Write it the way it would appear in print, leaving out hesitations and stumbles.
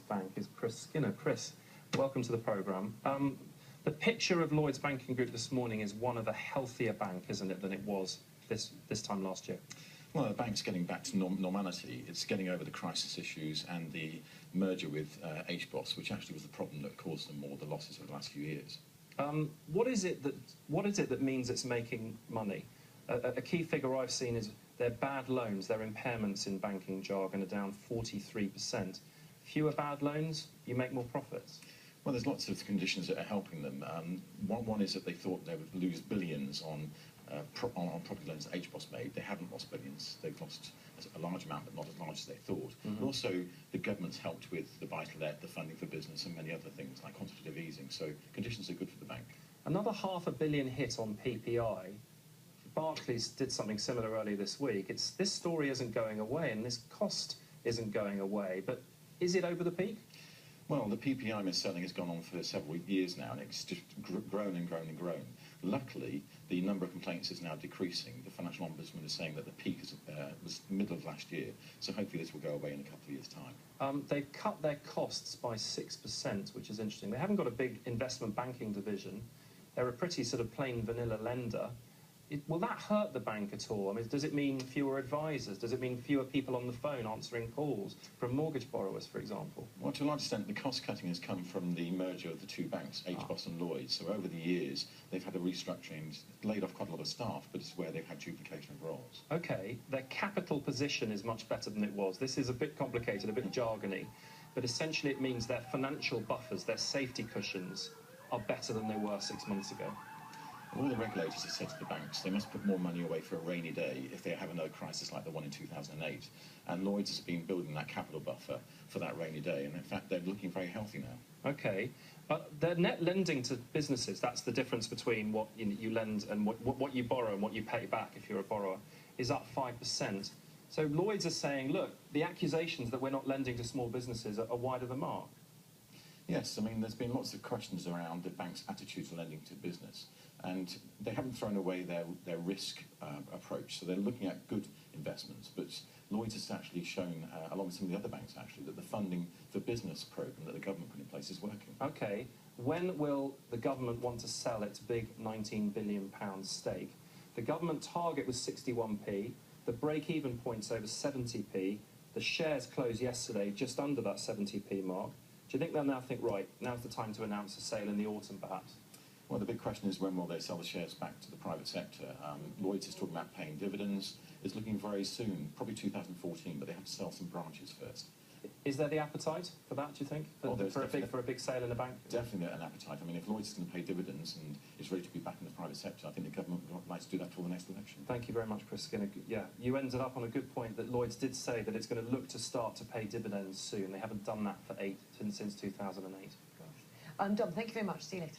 Bank is Chris Skinner. Chris, welcome to the programme. The picture of Lloyds Banking Group this morning is one of a healthier bank, isn't it, than it was this time last year? Well, the bank's getting back to normality. It's getting over the crisis issues and the merger with HBOS, which actually was the problem that caused them all the losses over the last few years. What is it that means it's making money? A key figure I've seen is their bad loans, their impairments in banking jargon are down 43%. Fewer bad loans, you make more profits. Well, there's lots of conditions that are helping them. One is that they thought they would lose billions on property loans that HBOS made. They haven't lost billions. They've lost a large amount, but not as large as they thought. Mm-hmm. But also, the government's helped with the buy-to-let, the funding for business, and many other things like quantitative easing. So conditions are good for the bank. Another £500 million hit on PPI. Barclays did something similar earlier this week. This story isn't going away, and this cost isn't going away. But is it over the peak? Well, the PPI mis-selling has gone on for several years now, and it's just grown and grown and grown. Luckily, the number of complaints is now decreasing. The Financial Ombudsman is saying that the peak was middle of last year, so hopefully this will go away in a couple of years' time. They've cut their costs by 6%, which is interesting. They haven't got a big investment banking division. They're a pretty sort of plain vanilla lender. Will that hurt the bank at all? I mean, does it mean fewer advisors? Does it mean fewer people on the phone answering calls from mortgage borrowers, for example? Well, to a large extent, the cost-cutting has come from the merger of the two banks, HBOS and Lloyds. So over the years, they've had a restructuring, laid off quite a lot of staff, but it's where they've had duplication of roles. OK, their capital position is much better than it was. This is a bit complicated, a bit jargony, but essentially it means their financial buffers, their safety cushions, are better than they were 6 months ago. All the regulators have said to the banks they must put more money away for a rainy day if they have another crisis like the one in 2008. And Lloyds has been building that capital buffer for that rainy day, and in fact they're looking very healthy now. OK, but their net lending to businesses, that's the difference between what you lend and what you borrow and what you pay back if you're a borrower, is up 5%. So Lloyds are saying, look, the accusations that we're not lending to small businesses are wide of the mark. Yes, I mean, there's been lots of questions around the bank's attitude to lending to business, and they haven't thrown away their risk approach, so they're looking at good investments. But Lloyds has actually shown, along with some of the other banks actually, that the funding for business programme that the government put in place is working. OK, when will the government want to sell its big £19 billion stake? The government target was 61p, the break-even point's over 70p, the shares closed yesterday just under that 70p mark. Do you think they'll now think, right, now's the time to announce a sale in the autumn, perhaps? Well, the big question is when will they sell the shares back to the private sector? Lloyds is talking about paying dividends. It's looking very soon, probably 2014, but they have to sell some branches first. Is there the appetite for that, do you think, for a big sale in a bank? Definitely an appetite. I mean, if Lloyds is going to pay dividends and is ready to be back in the private sector, I think the government would like to do that for the next election. Thank you very much, Chris Skinner. Yeah, you ended up on a good point that Lloyds did say that it's going to look to start to pay dividends soon. They haven't done that since 2008. Dom, thank you very much. See you later.